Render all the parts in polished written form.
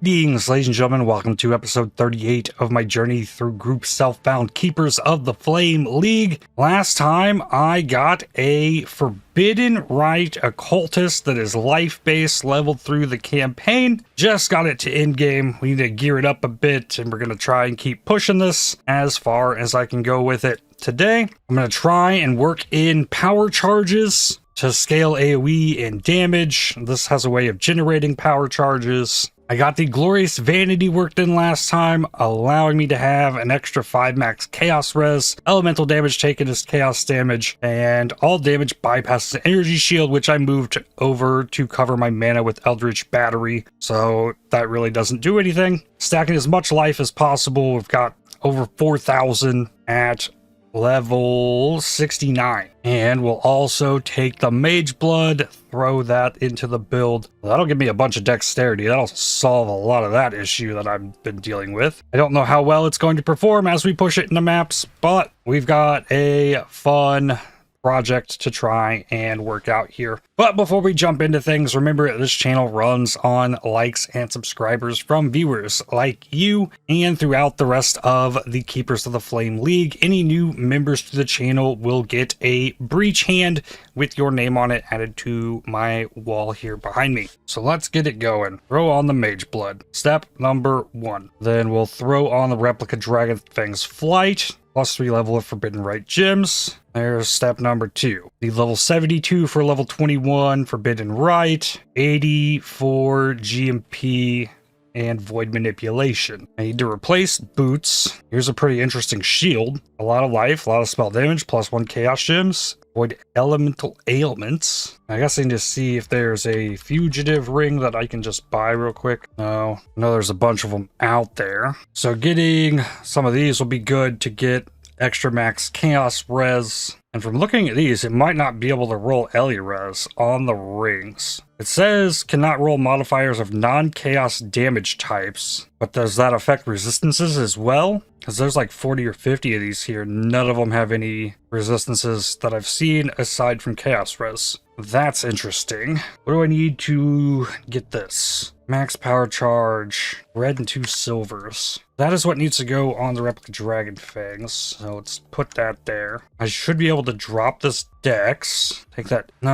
Greetings, ladies and gentlemen. Welcome to episode 38 of my journey through Group Self-Bound Keepers of the Flame League. Last time, I got a Forbidden Rite Occultist that is life-based, leveled through the campaign. Just got it to endgame. We need to gear it up a bit, and we're going to try and keep pushing this as far as I can go with it. Today, I'm going to try and work in power charges to scale AoE and damage. This has a way of generating power charges. I got the Glorious Vanity worked in last time, allowing me to have an extra 5 max Chaos Res, elemental damage taken as Chaos damage, and all damage bypasses Energy Shield, which I moved over to cover my mana with Eldritch Battery, so that really doesn't do anything. Stacking as much life as possible. We've got over 4,000 at level 69, and we'll also take the Mage Blood, throw that into the build. That'll give me a bunch of dexterity. That'll solve a lot of that issue that I've been dealing with. I don't know how well it's going to perform as we push it into maps, but we've got a fun project to try and work out here. But before we jump into things, remember this channel runs on likes and subscribers from viewers like you and throughout the rest of the Keepers of the Flame League. Any new members to the channel will get a breach hand with your name on it added to my wall here behind me. So let's get it going. Throw on the Mage Blood. Step number 1. Then we'll throw on the Replica Dragon Fang's Flight. +3 level of Forbidden Rite gems. There's step number 2. The level 72 for level 21 Forbidden Rite, 80 for GMP and Void Manipulation. I need to replace boots. Here's a pretty interesting shield. A lot of life, a lot of spell damage, +1 Chaos Gems. Void Elemental Ailments. I guess I need to see if there's a fugitive ring that I can just buy real quick. No, there's a bunch of them out there. So getting some of these will be good to get extra max Chaos Res. And from looking at these, it might not be able to roll Ellie Res on the rings. It says cannot roll modifiers of non-chaos damage types, but does that affect resistances as well? Because there's like 40 or 50 of these here. None of them have any resistances that I've seen aside from Chaos Res. That's interesting. What do I need to get this? Max power charge, red and 2 silvers. That is what needs to go on the Replica Dragon Fangs. So let's put that there. I should be able to drop this dex. Take that. No,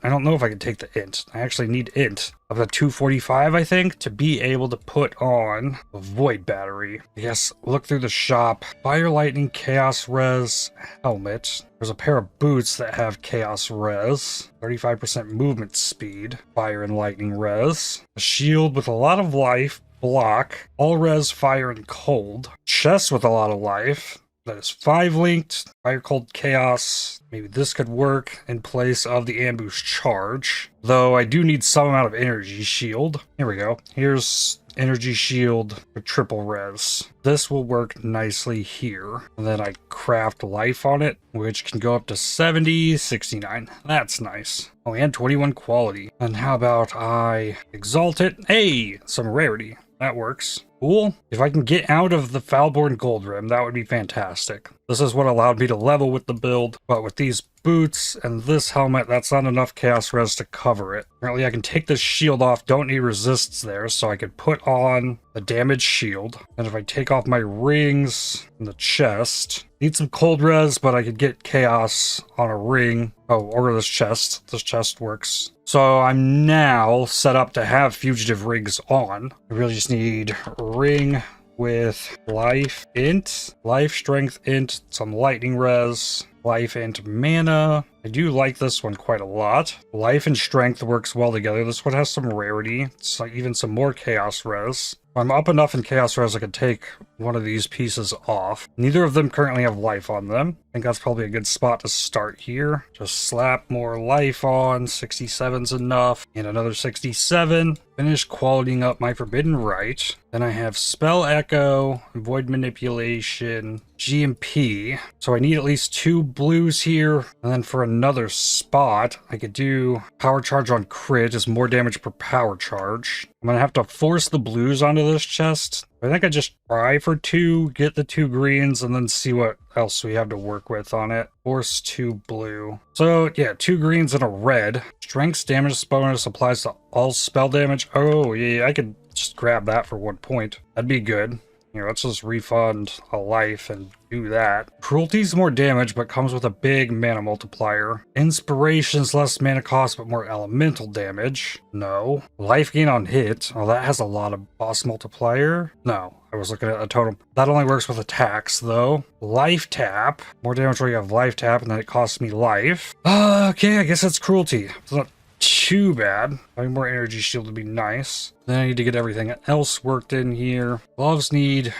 I don't know if I can take the int. I actually need int of the 245, I think, to be able to put on a Void Battery. Yes, look through the shop. Fire Lightning Chaos Res helmet. There's a pair of boots that have Chaos Res. 35% movement speed. Fire and Lightning Res. A shield with a lot of life. Block. All res, fire, and cold. Chest with a lot of life. That is 5 linked. Fire, cold, chaos. Maybe this could work in place of the ambush charge. Though I do need some amount of energy shield. Here we go. Here's energy shield for triple res. This will work nicely here. And then I craft life on it, which can go up to 70, 69. That's nice. Oh, and 21 quality. And how about I exalt it? Hey, some rarity. That works. Cool. If I can get out of the Foulborn Gold Rim, that would be fantastic. This is what allowed me to level with the build, but with these boots and this helmet, that's not enough Chaos Res to cover it. Apparently I can take this shield off, don't need resists there, so I could put on the damage shield. And if I take off my rings and the chest, need some cold res, but I could get chaos on a ring. Oh, or this chest. This chest works. So I'm now set up to have fugitive rings on. I really just need ring with life int, life strength int, some lightning res, life and mana. I do like this one quite a lot. Life and strength works well together. This one has some rarity. It's like even some more chaos res. I'm up enough in chaos res I could take one of these pieces off. Neither of them currently have life on them. I think that's probably a good spot to start here. Just slap more life on. 67's enough. And another 67. Finish qualitying up my Forbidden Rite. Then I have Spell Echo, Void Manipulation, GMP. So I need at least 2 blues here. And then for another spot, I could do Power Charge on crit, is more damage per power charge. I'm gonna have to force the blues onto this chest. I think I just try for 2, get the 2 greens, and then see what else we have to work with on it. Force 2 blue. So yeah, 2 greens and a red. Strength's damage bonus applies to all spell damage. Oh yeah, I could just grab that for 1 point. That'd be good. Here, let's just refund a life and do that. Cruelty's more damage, but comes with a big mana multiplier. Inspiration's less mana cost, but more elemental damage. No. Life gain on hit. Oh, that has a lot of boss multiplier. No, I was looking at a totem. That only works with attacks, though. Life tap. More damage where you have life tap, and then it costs me life. Okay, I guess that's cruelty. It's not too bad. Having more energy shield would be nice. Then I need to get everything else worked in here. Gloves need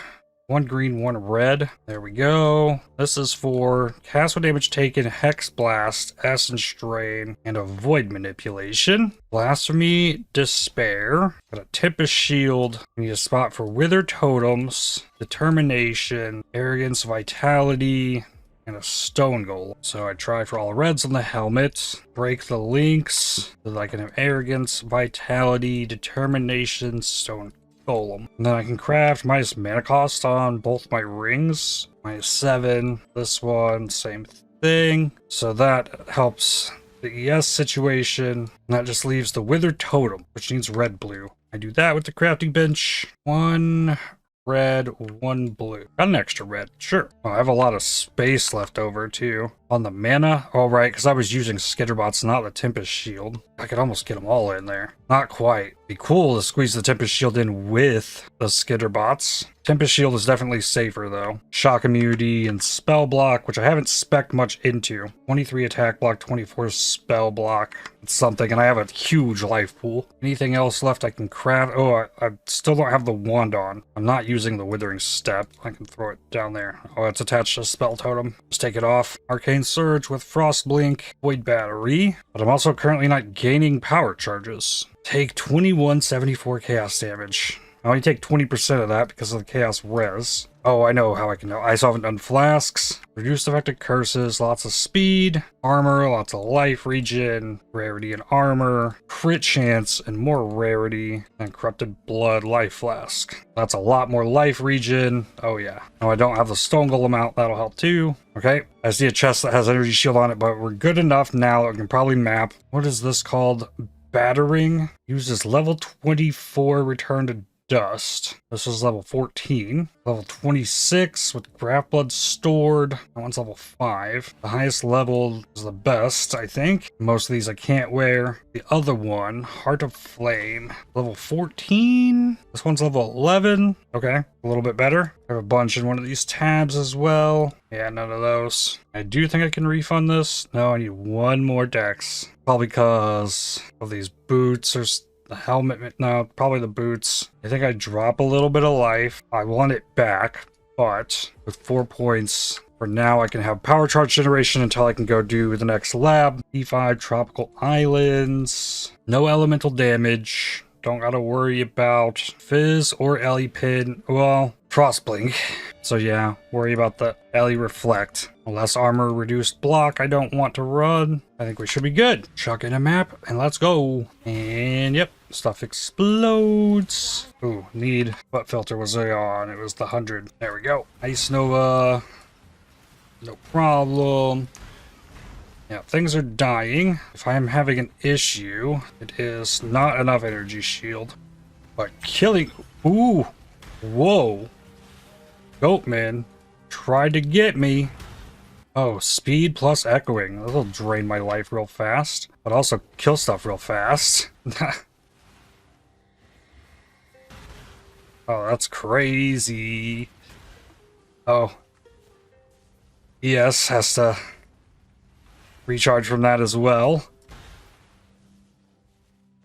1 green, 1 red. There we go. This is for cast with damage taken, Hex Blast, Essence Drain, and Avoid Manipulation. Blasphemy, Despair. Got a Tempest Shield. We need a spot for Wither Totems, Determination, Arrogance, Vitality, and a Stone Golem. So I try for all reds on the helmet. Break the links so that I can have Arrogance, Vitality, Determination, Stone Golem. And then I can craft minus mana cost on both my rings. -7. This one, same thing. So that helps the ES situation. And that just leaves the Withered Totem, which needs red-blue. I do that with the crafting bench. 1 red, 1 blue. Got an extra red, sure. Oh, I have a lot of space left over too. On the mana, all right, because I was using Skitterbots, not the Tempest Shield. I could almost get them all in there. Not quite. Be cool to squeeze the Tempest Shield in with the Skitterbots. Tempest Shield is definitely safer though. Shock immunity and spell block, which I haven't spec'd much into. 23 attack block, 24 spell block. It's something, and I have a huge life pool. Anything else left I can craft? Oh, I still don't have the wand on. I'm not using the Withering Step. I can throw it down there. Oh, it's attached to a spell totem. Just take it off. Arcane Surge with Frost Blink, Void Battery, but I'm also currently not gaining power charges. Take 2174 chaos damage. I only take 20% of that because of the chaos res. Oh, I know how I can know. I still haven't done flasks. Reduced effective curses, lots of speed, armor, lots of life regen, rarity and armor, crit chance, and more rarity, and corrupted blood life flask. That's a lot more life regen. Oh yeah. No, I don't have the stone golem out. That'll help too. Okay. I see a chest that has energy shield on it, but we're good enough now that we can probably map. What is this called? Battering. Uses level 24 return to dust. This is level 14. Level 26 with Graft Blood stored. That one's level 5. The highest level is the best, I think. Most of these I can't wear. The other one, Heart of Flame, level 14. This one's level 11. Okay, a little bit better. I have a bunch in one of these tabs as well. Yeah, none of those. I do think I can refund this. No, I need 1 more dex. Probably because of these boots or the helmet. No, probably the boots. I think I drop a little bit of life. I want it back, but with 4 points for now, I can have power charge generation until I can go do the next lab. E5 Tropical Islands. No elemental damage. Don't gotta worry about Fizz or Ellie Pin. Well, Frostblink. So yeah, worry about the Ellie Reflect. Less armor, reduced block. I don't want to run. I think we should be good. Chuck in a map and let's go. And yep, stuff explodes. Ooh, need. What filter was I on? It was the 100. There we go. Ice Nova. No problem. Yeah, things are dying. If I am having an issue, it is not enough energy shield. But killing... Ooh. Whoa. Goatman tried to get me. Oh, speed plus echoing. That'll drain my life real fast. But also kill stuff real fast. Oh, that's crazy. Oh. ES has to recharge from that as well.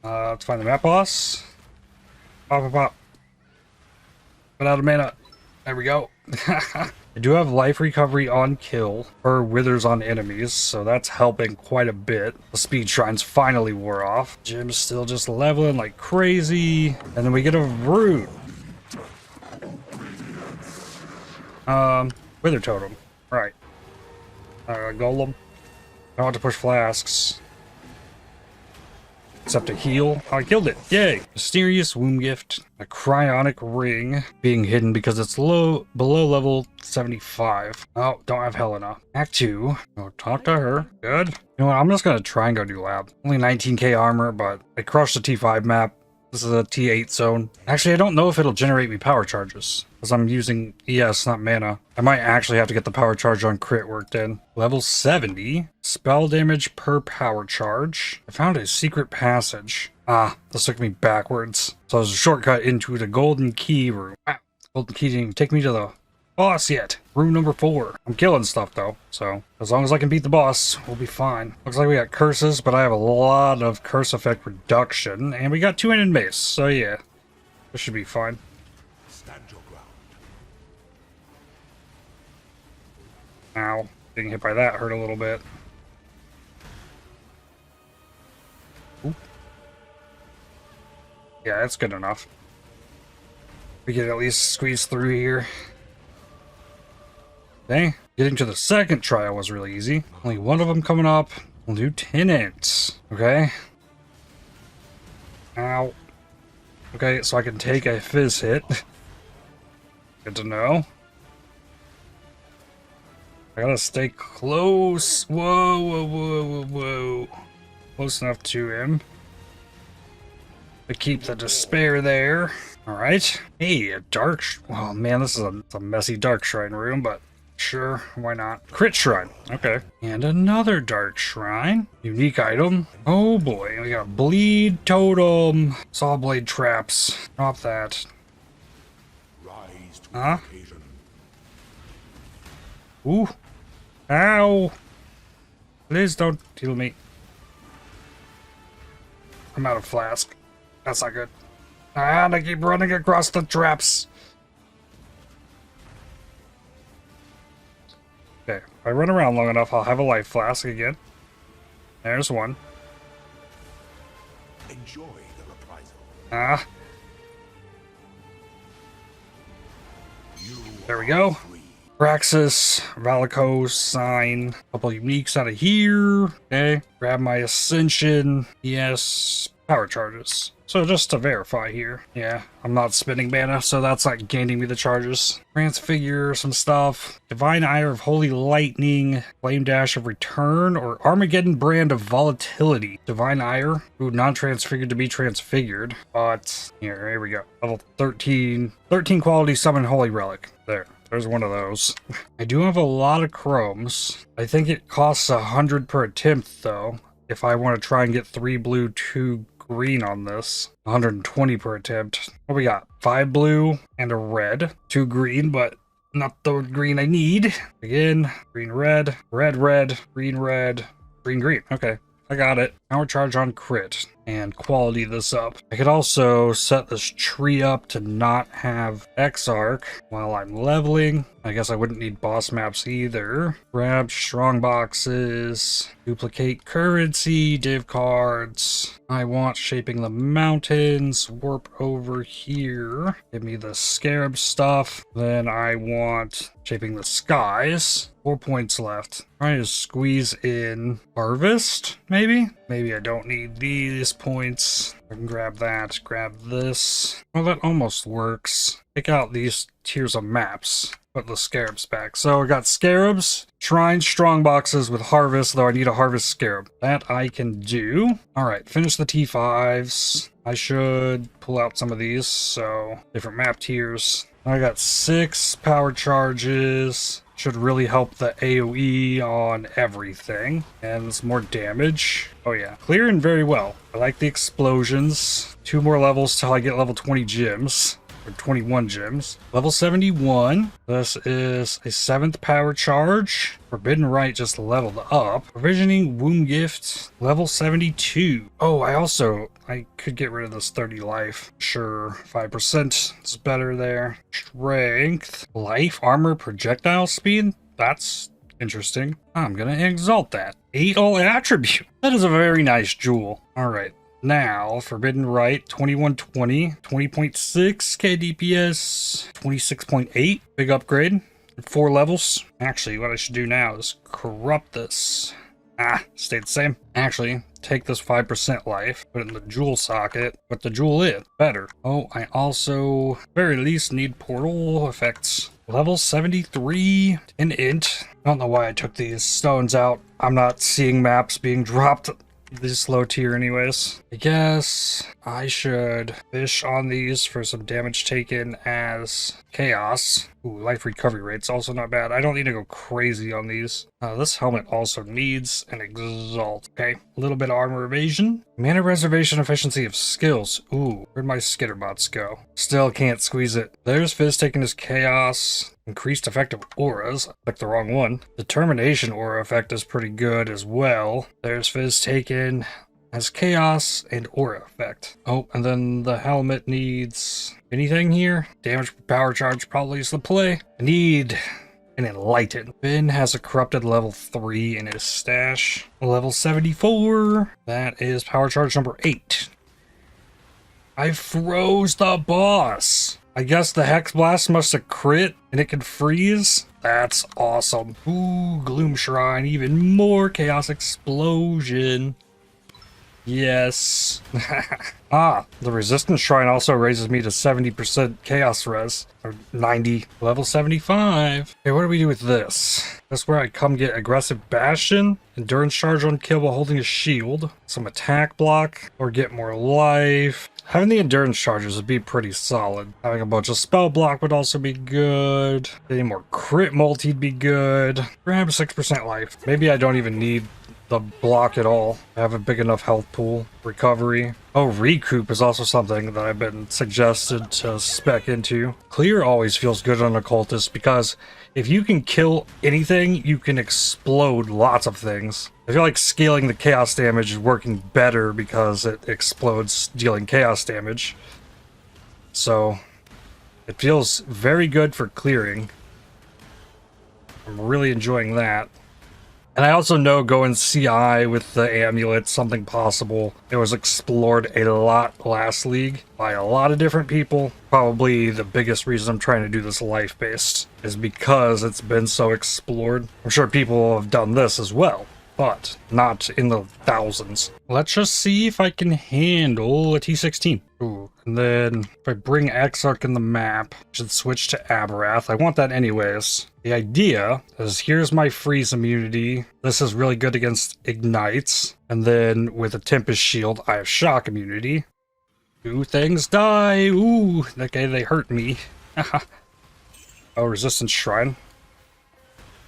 Let's find the map boss. Pop, pop, pop. Run out of mana. There we go. I do have life recovery on kill, or withers on enemies, so that's helping quite a bit. The speed shrines finally wore off. Jim's still just leveling like crazy. And then we get a root. Wither totem. Right. Golem. I want to push flasks. Except to heal. Oh, I killed it. Yay. Mysterious Womb Gift. A cryonic ring. Being hidden because it's below level 75. Oh, don't have Helena. Act 2. Oh, talk to her. Good. You know what? I'm just going to try and go do lab. Only 19k armor, but I crushed the T5 map. This is a T8 zone. Actually, I don't know if it'll generate me power charges, because I'm using ES, not mana. I might actually have to get the power charge on crit worked in. Level 70. Spell damage per power charge. I found a secret passage. Ah, this took me backwards. So it was a shortcut into the golden key room. Wow, golden key didn't even take me to the boss yet. Room number 4. I'm killing stuff though, so as long as I can beat the boss, we'll be fine. Looks like we got curses, but I have a lot of curse effect reduction, and we got 2-handed mace, so yeah, this should be fine. Stand your ground. Ow, getting hit by that hurt a little bit. Oop. Yeah, that's good enough. We can at least squeeze through here. Okay, getting to the second trial was really easy. Only one of them coming up. Lieutenant. Okay. Ow. Okay, so I can take a fizz hit. Good to know. I gotta stay close. Whoa, whoa, whoa, whoa, whoa. Close enough to him to keep the despair there. Alright. Hey, a dark... Oh man, this is a messy dark shrine room, but... Sure, why not? Crit shrine. Okay. And another dark shrine. Unique item. Oh boy, we got bleed totem. Saw blade traps. Drop that. Rise to Huh? the occasion. Ooh. Ow. Please don't heal me. I'm out of flask. That's not good. And I keep running across the traps. Okay, if I run around long enough, I'll have a life flask again. There's one. Enjoy the reprisal. Ah, You there we go. free. Praxis, Valico, Sign. Couple uniques out of here. Okay, grab my Ascension. Yes, power charges. So just to verify here. Yeah, I'm not spending mana, so that's not gaining me the charges. Transfigure some stuff. Divine Ire of Holy Lightning. Flame Dash of Return. Or Armageddon Brand of Volatility. Divine Ire. Ooh, non-transfigured to be transfigured. But, here we go. Level 13. 13 quality summon Holy Relic. There. There's one of those. I do have a lot of chromes. I think it costs 100 per attempt, though. If I want to try and get 3 blue, 2 green on this. 120 per attempt. What we got? 5 blue and a red. 2 green, but not the green I need. Again, green, red, red, red, green, red, green, green. Okay, I got it. Power charge on crit and quality this up. I could also set this tree up to not have X-Arc while I'm leveling. I guess I wouldn't need boss maps either. Grab strong boxes, duplicate currency, div cards. I want shaping the mountains, warp over here. Give me the scarab stuff. Then I want shaping the skies. 4 points left. Trying to squeeze in harvest, maybe? Maybe I don't need these points. I can grab that, grab this. Well, that almost works. Take out these tiers of maps. Put the scarabs back. So I got scarabs, shrine, strong boxes with harvest, though I need a harvest scarab. That I can do. Alright, finish the T5s. I should pull out some of these, so different map tiers. I got 6 power charges. Should really help the AoE on everything. And it's more damage. Oh yeah, clearing very well. I like the explosions. 2 more levels till I get level 20 gems. Or 21 gems. Level 71. This is a 7th power charge. Forbidden Rite just leveled up. Provisioning Womb Gift. Level 72. Oh, I could get rid of this 30 life. Sure, 5%. It's better there. Strength. Life, armor, projectile speed. That's interesting. I'm gonna exalt that. 8 all attribute. That is a very nice jewel. Alright. Now, Forbidden Rite, 2120, 20.6 KDPS, 26.8, big upgrade, 4 levels. Actually, what I should do now is corrupt this. Stayed the same. Actually, take this 5% life, put it in the jewel socket, put the jewel in. Better. Oh, I also, very least, need portal effects. Level 73, an int. I don't know why I took these stones out. I'm not seeing maps being dropped This low tier anyways. I guess I should fish on these for some damage taken as chaos. Ooh, life recovery rate's also not bad. I don't need to go crazy on these. This helmet also needs an exalt. Okay, a little bit of armor evasion. Mana reservation efficiency of skills. Ooh, where'd my skitterbots go? Still can't squeeze it. There's Fizz taking his chaos. Increased effective auras. I picked the wrong one. Determination aura effect is pretty good as well. There's Fizz taken as chaos and aura effect. Oh, and then the helmet needs anything here. Damage per power charge probably is the play. I need an enlighten. Finn has a corrupted level 3 in his stash. Level 74. That is power charge number 8. I froze the boss. I guess the Hex Blast must have crit and it can freeze. That's awesome. Ooh, Gloom Shrine, even more Chaos Explosion. Yes. The Resistance Shrine also raises me to 70% Chaos Res. Or 90. Level 75. Okay, what do we do with this? That's where I come get Aggressive Bastion. Endurance Charge on kill while holding a shield. Some attack block. Or get more life. Having the endurance charges would be pretty solid. Having a bunch of spell block would also be good. Getting more crit multi'd be good. Grab 6% life. Maybe I don't even need the block at all. I have a big enough health pool. Recovery. Oh, recoup is also something that I've been suggested to spec into. Clear always feels good on occultist because if you can kill anything, you can explode lots of things. I feel like scaling the chaos damage is working better because it explodes, dealing chaos damage. So it feels very good for clearing. I'm really enjoying that. And I also know going CI with the amulet, something possible. It was explored a lot last league by a lot of different people. Probably the biggest reason I'm trying to do this life-based is because it's been so explored. I'm sure people have done this as well, but not in the thousands. Let's just see if I can handle a T16. Ooh, and then if I bring Exarch in the map, I should switch to Aberrath. I want that anyways. The idea is here's my freeze immunity. This is really good against ignites. And then with a Tempest Shield, I have shock immunity. Two things die. Ooh, okay, they hurt me. Oh, Resistance Shrine.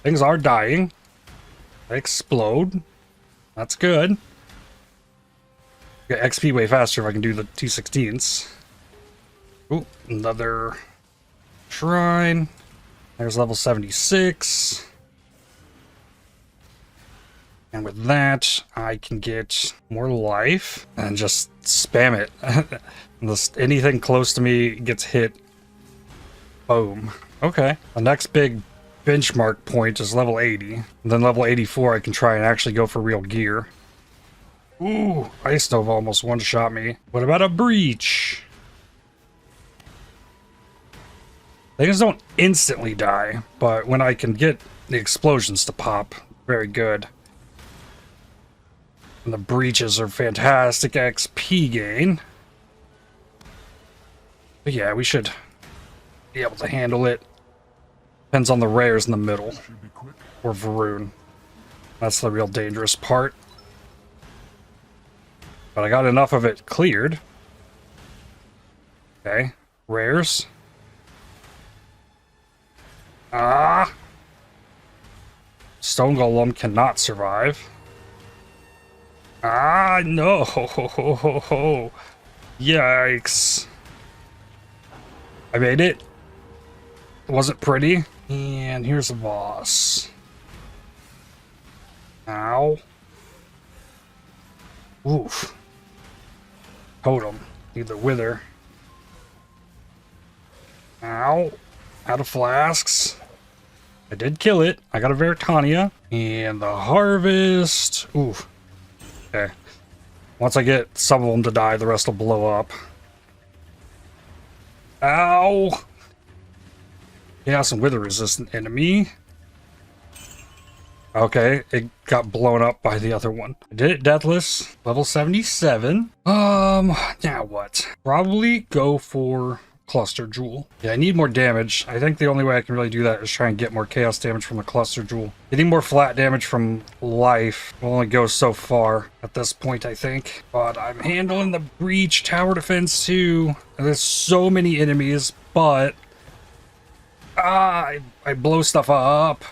Things are dying. They explode. That's good. Get XP way faster if I can do the T16s. Ooh, another shrine. There's level 76. And with that, I can get more life and just spam it. Unless anything close to me gets hit. Boom. Okay. The next big benchmark point is level 80. And then level 84, I can try and actually go for real gear. Ooh, Ice Nova almost one-shot me. What about a breach? Things don't instantly die, but when I can get the explosions to pop, very good. And the breaches are fantastic XP gain. But yeah, we should be able to handle it. Depends on the rares in the middle. Or Varun. That's the real dangerous part. But I got enough of it cleared. Okay. Rares. Ah! Stone Golem cannot survive. Ah, no! Yikes. I made it. It wasn't pretty. And here's a boss. Ow. Oof. Totem. Need the wither. Ow. Out of flasks. I did kill it. I got a Veritania. And the harvest. Oof. Okay. Once I get some of them to die, the rest will blow up. Ow. Yeah, some wither resistant enemy. Okay, it got blown up by the other one. I did it deathless. Level 77. Now what? Probably go for cluster jewel. Yeah, I need more damage. I think the only way I can really do that is try and get more chaos damage from the cluster jewel. Getting more flat damage from life will only go so far at this point, I think. But I'm handling the breach tower defense too. There's so many enemies, but I blow stuff up.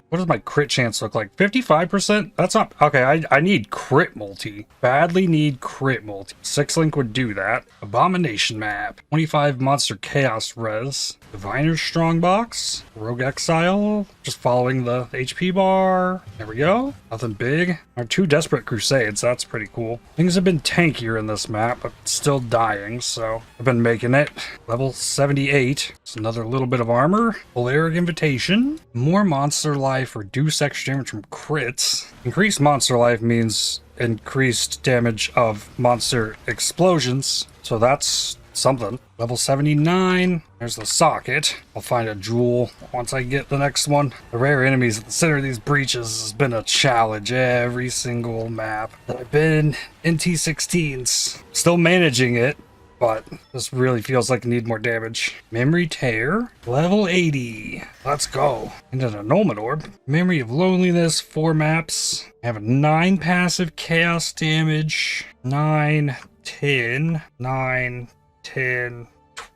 What does my crit chance look like? 55%? That's not... Okay, I need crit multi. Badly need crit multi. 6-link would do that. Abomination map. 25 monster chaos res. Diviner's strongbox. Rogue Exile. Just following the HP bar. There we go. Nothing big. Our 2 Desperate Crusades. That's pretty cool. Things have been tankier in this map, but still dying, so I've been making it. Level 78. It's another little bit of armor. Polaric Invitation. More monster life. Reduce extra damage from crits. Increased monster life means increased damage of monster explosions. So that's something. Level 79. There's the socket. I'll find a jewel once I get the next one. The rare enemies at the center of these breaches has been a challenge every single map that I've been in T16s. Still managing it, but this really feels like I need more damage. Memory Tear. Level 80. Let's go. Into the Annulment Orb. Memory of Loneliness. 4 maps. I have 9 passive chaos damage. 9, 10, 9, 10,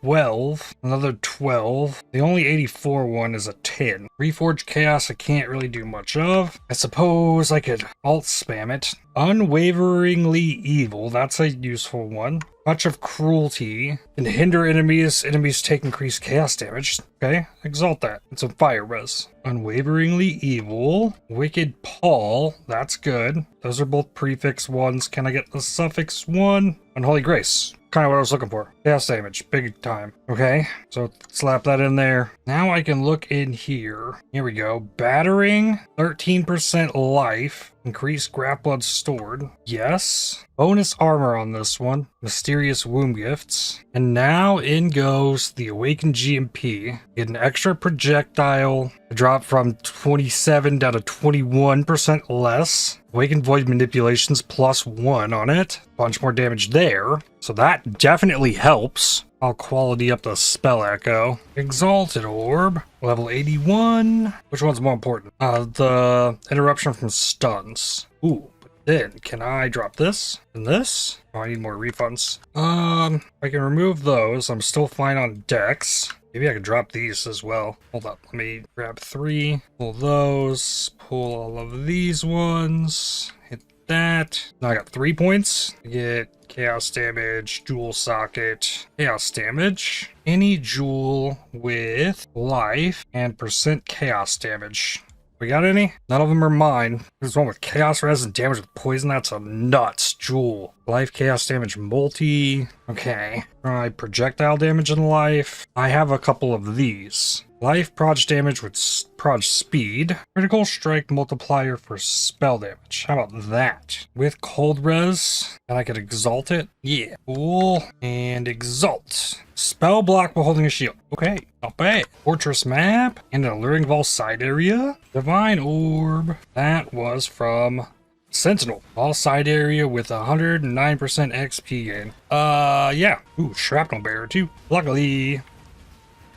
12, another 12. The only 84 one is a 10. Reforged Chaos I can't really do much of. I suppose I could alt spam it. Unwaveringly Evil, that's a useful one. Touch of Cruelty can hinder enemies. Enemies take increased chaos damage. Okay, exalt that. It's a fire res. Unwaveringly Evil. Wicked Paul, that's good. Those are both prefix ones. Can I get the suffix one? Unholy Grace. Kind of what I was looking for. Chaos damage, big time. Okay, so slap that in there. Now I can look in here. Here we go. Battering, 13% life. Increased grap blood stored. Yes. Bonus armor on this one. Mysterious womb gifts. And now in goes the Awakened GMP. Get an extra projectile. Drop from 27 down to 21% less. Awakened Void Manipulations +1 on it. Bunch more damage there. So that definitely helps. I'll quality up the Spell Echo. Exalted Orb. Level 81. Which one's more important? The interruption from stuns. Ooh, but then can I drop this and this? Oh, I need more refunds. I can remove those. I'm still fine on Dex. Maybe I could drop these as well. Hold up, let me grab 3. Pull those. Pull all of these ones. Hit that. Now I got 3 points. I get chaos damage, jewel socket, chaos damage. Any jewel with life and % chaos damage. We got any? None of them are mine. There's one with chaos res and damage with poison. That's a nuts jewel. Life, chaos damage, multi. Okay. Try projectile damage and life. I have a couple of these. Life, proj damage with proj speed. Critical strike multiplier for spell damage. How about that? With cold res. And I could exalt it. Yeah. Cool. And exalt. Spell block while holding a shield. Okay. Not bad. Fortress map. And an alluring vault side area. Divine orb. That was from Sentinel. All side area with 109% XP gain. Yeah. Ooh, shrapnel bearer too. Luckily,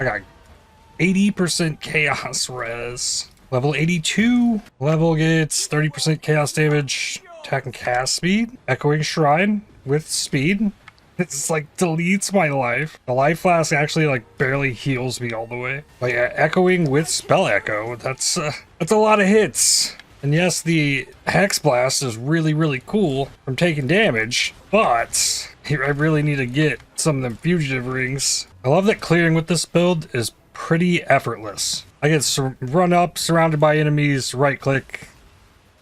I got 80% chaos res. Level 82. Level gets 30% chaos damage. Attack and cast speed. Echoing Shrine with speed. It's like deletes my life. The life flask actually like barely heals me all the way. But yeah, echoing with spell echo. That's a lot of hits. And yes, the Hex Blast is really, really cool from taking damage, but I really need to get some of them fugitive rings. I love that clearing with this build is pretty effortless. I get run up, surrounded by enemies, right click,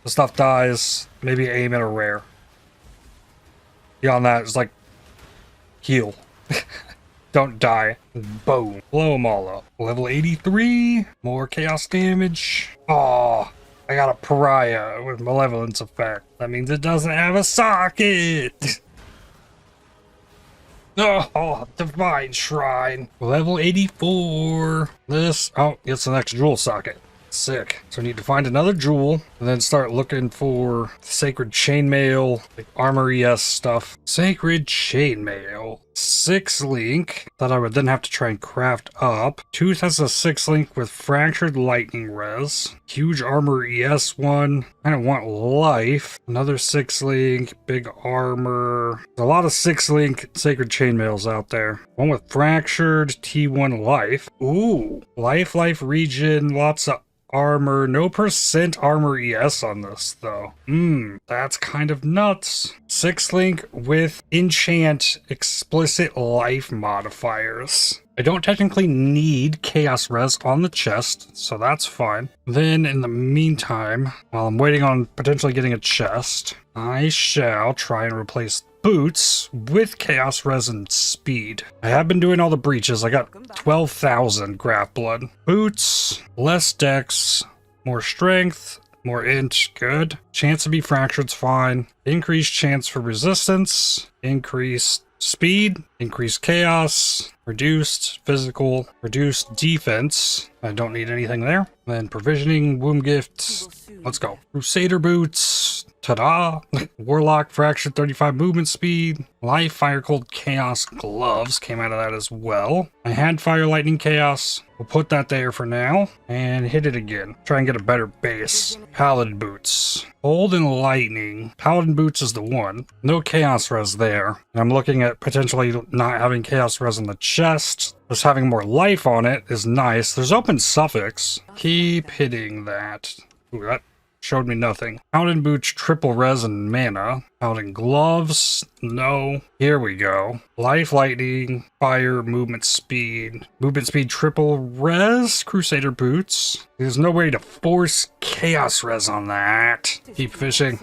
the stuff dies, maybe aim at a rare. Beyond that, it's like, heal. Don't die. Boom. Blow them all up. Level 83, more chaos damage. Aw. I got a pariah with malevolence effect. That means it doesn't have a socket. Oh, divine shrine. Level 84. This, oh, it's the next jewel socket. Sick. So I need to find another jewel and then start looking for sacred chainmail, like armor ES stuff. Sacred chainmail. 6 link that I would then have to try and craft up. Tooth has a 6 link with fractured lightning res. Huge armor ES one. I don't want life. Another 6 link, big armor. There's a lot of 6 link sacred chainmails out there. One with fractured T1 life. Ooh, life region, lots of armor, no percent armor ES on this though. That's kind of nuts. 6 link with enchant explicit life modifiers. I don't technically need chaos res on the chest, so that's fine. Then in the meantime, while I'm waiting on potentially getting a chest, I shall try and replace boots with chaos res and speed. I have been doing all the breaches. I got 12,000 graph blood. Boots, less dex, more strength, more int, good. Chance to be fractured's fine. Increased chance for resistance, increased speed, increased chaos, reduced physical, reduced defense. I don't need anything there. Then provisioning, womb gift. Let's go. Crusader boots. Ta-da! Warlock, fractured 35 movement speed. Life, fire, cold, chaos gloves came out of that as well. I had fire, lightning, chaos. We'll put that there for now and hit it again. Try and get a better base. Paladin boots. Cold and lightning. Paladin boots is the one. No chaos res there. And I'm looking at potentially not having chaos res on the chest. Just having more life on it is nice. There's open suffix. Keep hitting that. Ooh, that showed me nothing. Paladin boots, triple res and mana. Paladin gloves, no. Here we go. Life, lightning, fire, movement speed. Movement speed, triple res. Crusader boots. There's no way to force chaos res on that. Keep fishing.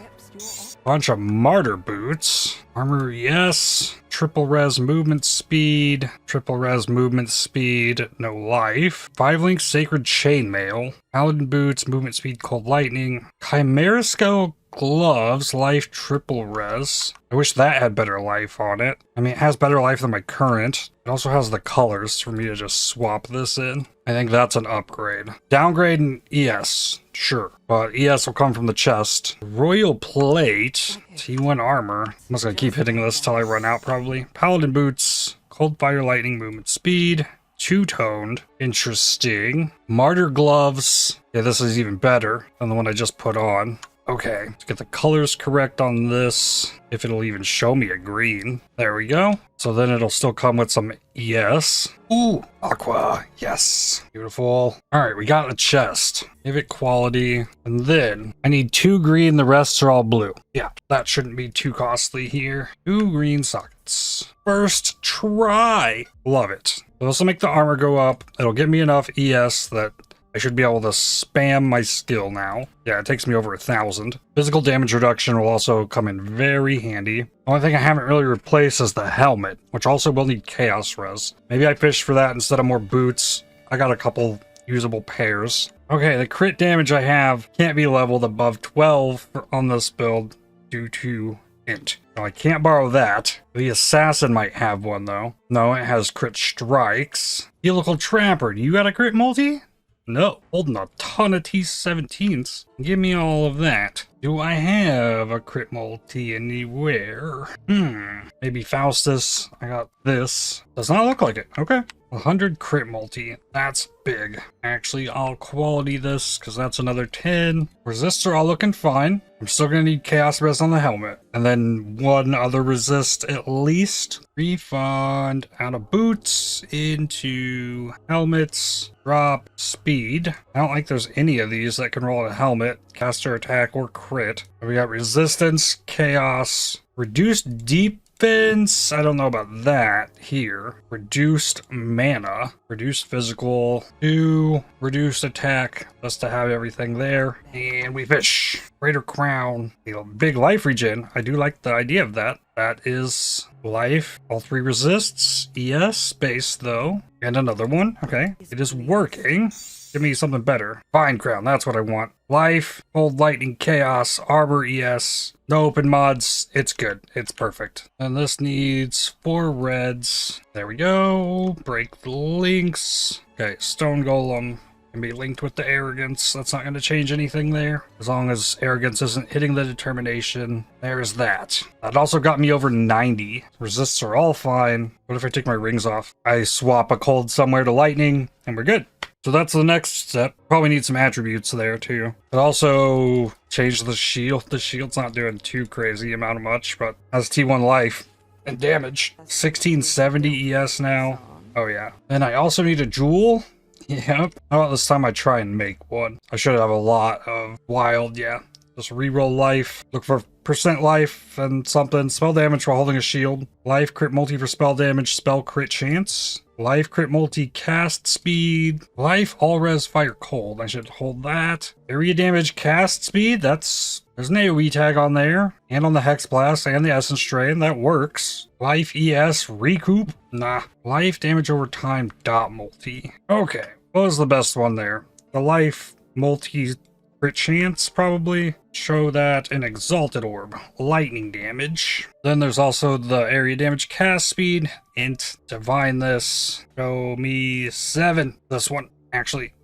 Bunch of martyr boots. Armor, yes. Triple res movement speed. Triple res movement speed. No life. 5 link sacred chainmail. Paladin boots. Movement speed. Cold lightning. Chimera skull gloves. Life triple res. I wish that had better life on it. I mean, it has better life than my current. It also has the colors for me to just swap this in. I think that's an upgrade. Downgrade in ES. Sure. But ES will come from the chest. Royal plate. T1 armor. I'm just gonna keep hitting this till I run out probably. Paladin boots. Cold fire lightning movement speed. Two-toned. Interesting. Martyr gloves. Yeah, this is even better than the one I just put on. Okay, let's get the colors correct on this. If it'll even show me a green. There we go. So then it'll still come with some ES. Ooh, aqua. Yes. Beautiful. All right, we got a chest. Give it quality. And then I need 2 green. The rest are all blue. Yeah, that shouldn't be too costly here. 2 green sockets. First try. Love it. This will make the armor go up. It'll give me enough ES that I should be able to spam my skill now. Yeah, it takes me over 1,000. Physical damage reduction will also come in very handy. The only thing I haven't really replaced is the helmet, which also will need chaos res. Maybe I fished for that instead of more boots. I got a couple usable pairs. Okay, the crit damage I have can't be leveled above 12 on this build due to int. Now, I can't borrow that. The assassin might have one though. No, it has crit strikes. Helical trapper, do you got a crit multi? No, holding a ton of T17s. Give me all of that. Do I have a crit multi anywhere? Maybe Faustus. I got this. Does not look like it. Okay. 100 crit multi. That's big. Actually, I'll quality this because that's another 10. Resistor all looking fine. I'm still going to need chaos res on the helmet. And then 1 other resist at least. Refund out of boots into helmets. Drop speed. I don't think there's any of these that can roll a helmet, caster attack, or crit. We got resistance, chaos, reduced defense. I don't know about that here. Reduced mana, reduced physical, 2 reduced attack, just to have everything there. And we fish. Greater crown, big life regen. I do like the idea of that. That is life. All 3 resists. ES base though. And another one. Okay. It is working. Give me something better. Vine crown. That's what I want. Life, cold lightning, chaos, armor, ES. No open mods. It's good. It's perfect. And this needs 4 reds. There we go. Break the links. Okay. Stone golem. Can be linked with the arrogance. That's not going to change anything there. As long as arrogance isn't hitting the determination. There's that. That also got me over 90. Resists are all fine. What if I take my rings off? I swap a cold somewhere to lightning, and we're good. So that's the next step. Probably need some attributes there too. But also change the shield. The shield's not doing too crazy amount of much, but has T1 life and damage. 1670 ES now. Oh yeah. And I also need a jewel. Yep. How about this time I try and make one? I should have a lot of wild, yeah. Just reroll life. Look for percent life and something. Spell damage while holding a shield. Life crit multi for spell damage. Spell crit chance. Life crit multi cast speed. Life all res fire cold. I should hold that. Area damage cast speed. There's an AoE tag on there. And on the Hex Blast and the Essence Strain. That works. Life ES recoup. Nah. Life damage over time dot multi. Okay. What was the best one there? The life multi crit chance probably. Show that an exalted orb. Lightning damage. Then there's also the area damage cast speed. Int divine this. Show me 7. This one actually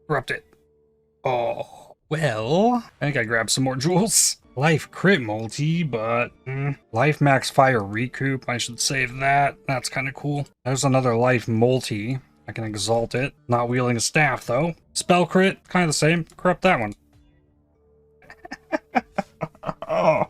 corrupt it. Oh well. I think I grabbed some more jewels. Life crit multi, but life max fire recoup. I should save that. That's kind of cool. There's another life multi. I can exalt it. Not wielding a staff though. Spell crit, kind of the same. Corrupt that one. Oh,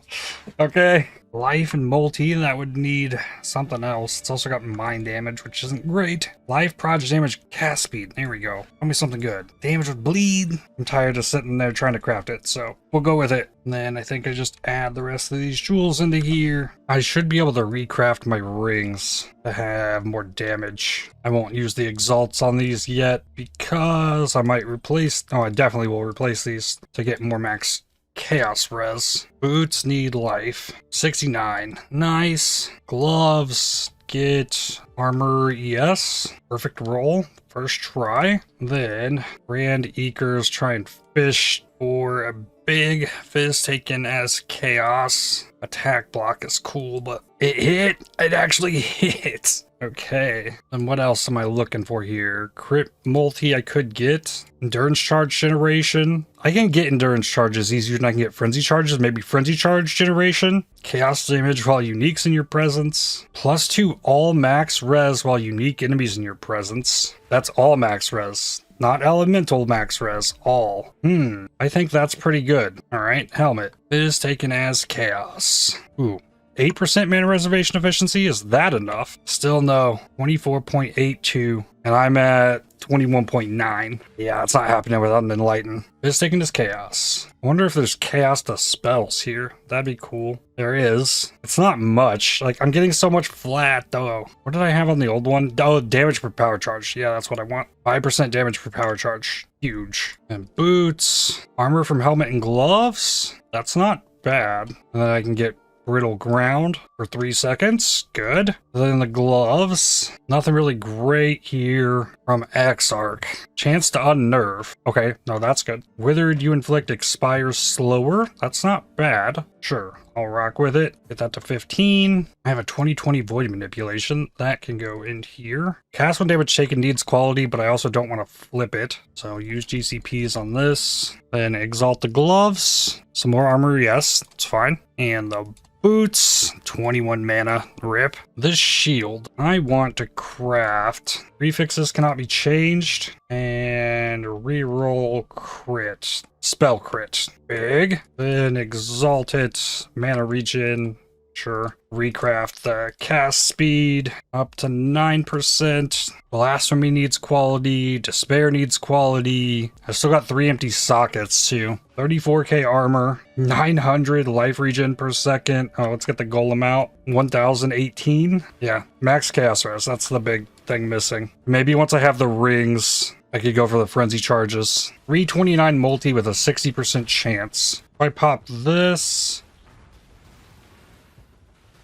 okay. Life and multi, that would need something else. It's also got mind damage, which isn't great. Life proj damage cast speed. There we go. Tell me something good. Damage with bleed. I'm tired of sitting there trying to craft it, so we'll go with it. And then I think I just add the rest of these jewels into here. I should be able to recraft my rings to have more damage. I won't use the exalts on these yet because I might replace... Oh, I definitely will replace these to get more max chaos res. Boots need life. 69. Nice. Gloves get armor ES. Perfect roll. First try. Then Grand Eakers try and fish for a big fizz taken as chaos. Attack block is cool, but it hit. It actually hit. Okay. Then what else am I looking for here? Crit multi I could get. Endurance charge generation. I can get endurance charges easier than I can get frenzy charges. Maybe frenzy charge generation. Chaos damage while unique's in your presence. +2 all max res while unique enemies in your presence. That's all max res. Not elemental max res, all. I think that's pretty good. Alright, helmet. It is taken as chaos. Ooh. 8% mana reservation efficiency, is that enough? Still no. 24.82. And I'm at 21.9. Yeah, it's not happening without an enlighten. It's taken as chaos. I wonder if there's chaos to spells here. That'd be cool. There is. It's not much. Like, I'm getting so much flat though. What did I have on the old one? Oh, damage per power charge. Yeah, that's what I want. 5% damage per power charge. Huge. And boots. Armor from helmet and gloves. That's not bad. And then I can get brittle ground for 3 seconds. Good. Then the gloves. Nothing really great here from Exarch. Chance to unnerve. Okay, no, that's good. Withered you inflict expires slower. That's not bad. Sure, I'll rock with it. Get that to 15. I have a 20/20 void manipulation. That can go in here. Cast when damage taken needs quality, but I also don't want to flip it. So use GCPs on this. Then exalt the gloves. Some more armor, yes, it's fine. And the boots, 21 mana, rip. This shield, I want to craft. Prefixes cannot be changed. And reroll crit. Spell crit. Big. Then exalt it. Mana regen. Sure. Recraft the cast speed up to 9%. Blasphemy needs quality. Despair needs quality. I've still got 3 empty sockets too. 34k armor. 900 life regen per second. Oh, let's get the golem out. 1018. Yeah, max chaos res. That's the big thing missing. Maybe once I have the rings, I could go for the frenzy charges. 329 multi with a 60% chance. If I pop this...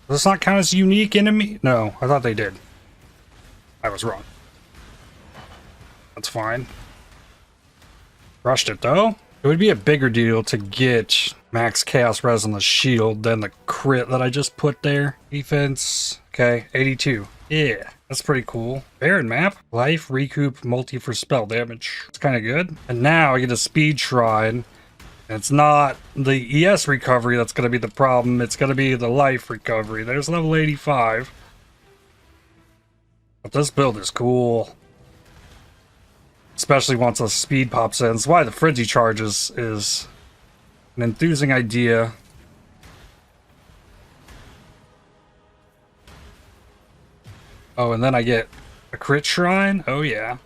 Does this not count as unique enemy? No, I thought they did. I was wrong. That's fine. Rushed it though. It would be a bigger deal to get max chaos res on the shield than the crit that I just put there. Defense, okay, 82. Yeah, That's pretty cool. Baron map. Life, recoup, multi for spell damage. It's kind of good. And now I get a speed shrine. And it's not the ES recovery that's going to be the problem. It's going to be the life recovery. There's level 85. But this build is cool. Especially once a speed pops in. That's why the Frenzy Charges is an enthusing idea. Oh, and then I get a crit shrine? Oh yeah.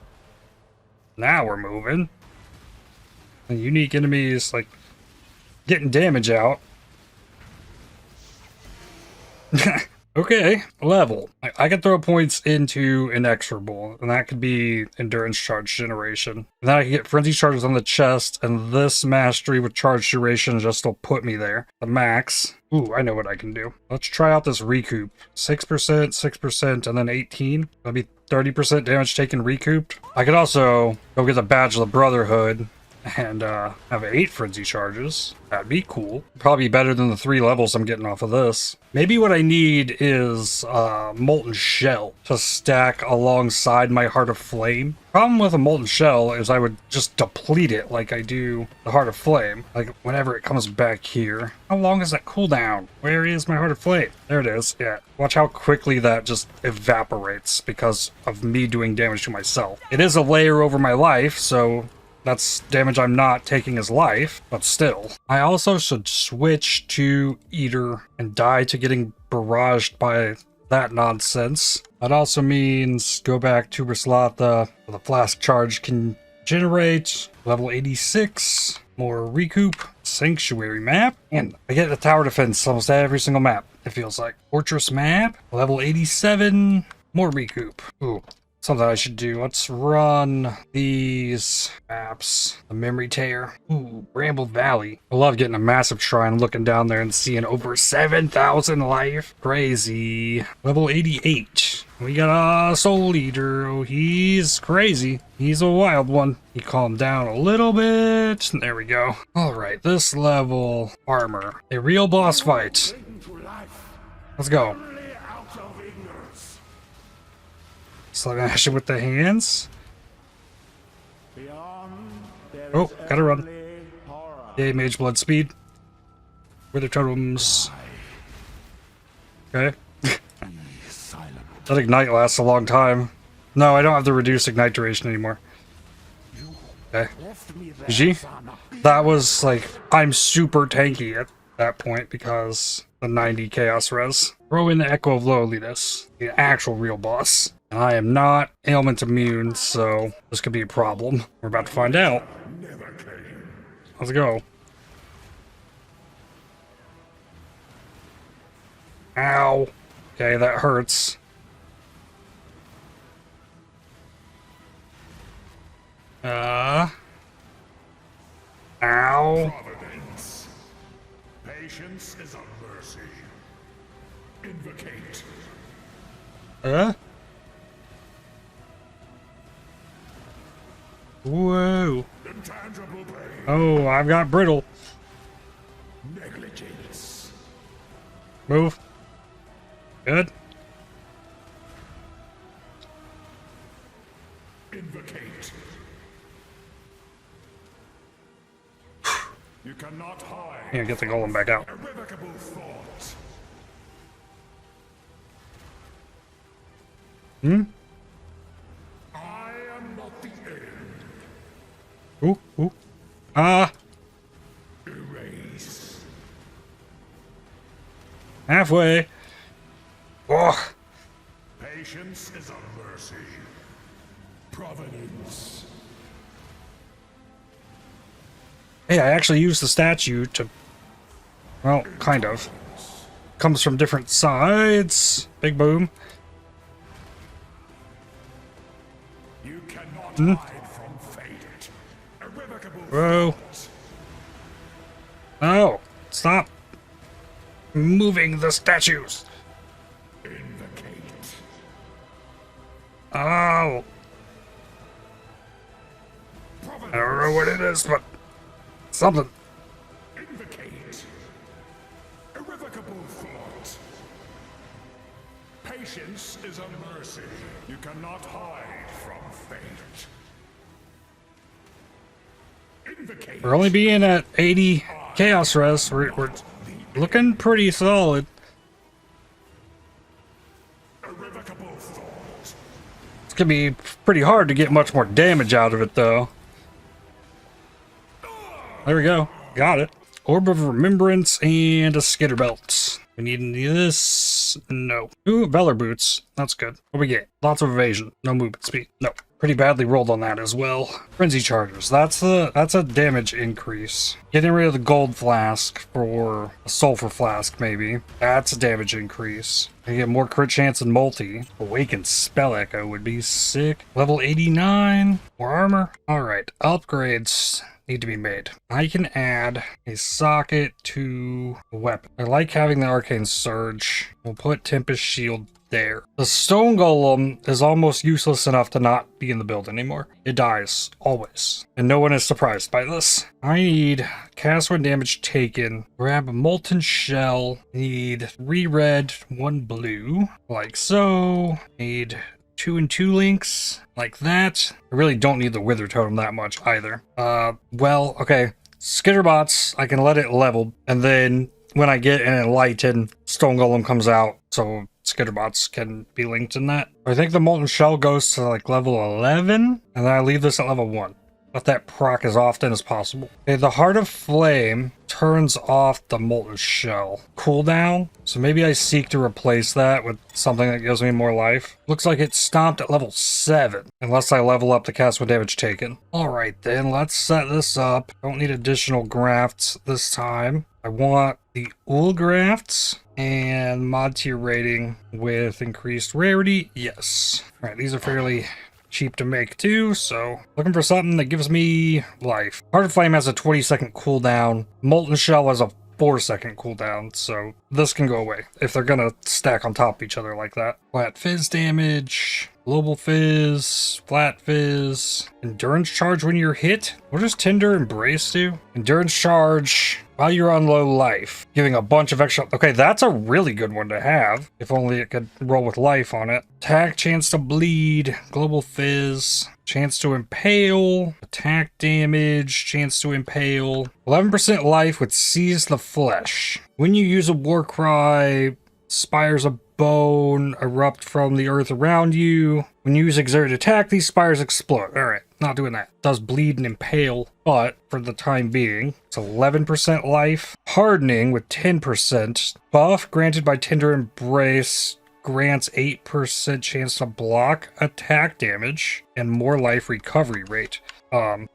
Now we're moving. The unique enemies, like, getting damage out. Okay, level. I can throw points into Inexorable, and that could be Endurance Charge Generation. And then I can get Frenzy Charges on the chest, and this Mastery with Charge Duration just will put me there. The max. Ooh, I know what I can do. Let's try out this Recoup. 6%, 6%, and then 18. That'll be 30% damage taken recouped. I could also go get the Badge of the Brotherhood and have 8 Frenzy Charges. That'd be cool. Probably better than the 3 levels I'm getting off of this. Maybe what I need is Molten Shell to stack alongside my Heart of Flame. Problem with a Molten Shell is I would just deplete it like I do the Heart of Flame. Like whenever it comes back here. How long is that cooldown? Where is my Heart of Flame? There it is. Yeah. Watch how quickly that just evaporates because of me doing damage to myself. It is a layer over my life, so that's damage I'm not taking as life, but still. I also should switch to Eater and die to getting barraged by that nonsense. That also means go back to Brislatha. The Flask Charge can generate. Level 86. More recoup. Sanctuary map. And I get the tower defense almost every single map, it feels like. Fortress map. Level 87. More recoup. Ooh. Something I should do. Let's run these maps. The Memory Tear. Ooh, Bramble Valley. I love getting a massive shrine, looking down there and seeing over 7,000 life. Crazy. Level 88. We got a Soul Eater. Oh, he's crazy. He's a wild one. He calmed down a little bit. There we go. Alright, this level. Armor. A real boss fight. Let's go. Slash it with the hands. Oh, gotta run. Yay, Mage Blood speed. Wither totems. Okay. That ignite lasts a long time. No, I don't have the reduced ignite duration anymore. Okay. GG. That was like, I'm super tanky at that point because the 90 chaos res. Throw in the Echo of Loneliness, the actual real boss. I am not ailment immune, so this could be a problem. We're about to find out. Let's go. Ow. Okay, that hurts. Ow. Providence. Patience is a mercy. Invocate. Whoa. Intangible pain. Oh, I've got brittle. Negligence. Move. Good. Invocate. You cannot hide. Yeah, get the golem back out. Irrevocable thought. I am not the end. Ooh, ooh. Ah. Erase. Halfway. Oh. Patience is a mercy. Providence. Hey, I actually used the statue to... Well, kind of. Comes from different sides. Big boom. You cannot hide from fate. Irrevocable Whoa. thought. Oh, stop moving the statues. Invocate. Oh. I don't know what it is, but something. Invocate. Irrevocable thought. Patience is a mercy. You cannot hide from fate. Invocate. We're only being at 80 chaos res. We're looking pretty solid. Irrevocable thought. It's gonna be pretty hard to get much more damage out of it, though. There we go. Got it. Orb of Remembrance and a Skitter Belt. We need this. No. Ooh, Valor Boots. That's good. What we get? Lots of evasion. No movement speed. No. Pretty badly rolled on that as well. Frenzy Chargers. That's a damage increase. Getting rid of the Gold Flask for a Sulfur Flask, maybe. That's a damage increase. I get more crit chance and multi. Awakened Spell Echo would be sick. Level 89. More armor. Alright. Upgrades need to be made. I can add a socket to a weapon. I like having the Arcane Surge. We'll put Tempest Shield there. The Stone Golem is almost useless enough to not be in the build anymore. It dies, always. And no one is surprised by this. I need cast when damage taken. Grab a Molten Shell. Need 3 red, 1 blue. Like so. Need 2 and 2 links, like that. I really don't need the Wither Totem that much either. Well, okay. Skitterbots, I can let it level, and then when I get an Enlighten, Stone Golem comes out, so Skitterbots can be linked in that. I think the Molten Shell goes to like level 11, and then I leave this at level 1. Let that proc as often as possible. Okay, the Heart of Flame turns off the Molten Shell cooldown, so maybe I seek to replace that with something that gives me more life. Looks like it's stopped at level 7, unless I level up the cast with damage taken. Alright then, let's set this up. Don't need additional grafts this time. I want the Ul grafts and mod tier rating with increased rarity. Yes. Alright, these are fairly cheap to make too, so looking for something that gives me life. Heart of Flame has a 20-second cooldown. Molten Shell has a 4-second cooldown, so this can go away if they're gonna stack on top of each other like that. Flat Fizz damage, Global Fizz, Flat Fizz, Endurance Charge when you're hit. What does Tender Embrace do? Endurance Charge while you're on low life, giving a bunch of extra. Okay, that's a really good one to have. If only it could roll with life on it. Attack, chance to bleed, Global Fizz, chance to impale, attack damage, chance to impale. 11% life with Seize the Flesh. When you use a war cry, spires of bone erupt from the earth around you. When you use exerted attack, these spires explode. Alright, not doing that. Does bleed and impale, but for the time being, it's 11% life. Hardening with 10%. Buff granted by Tender Embrace grants 8% chance to block attack damage and more life recovery rate.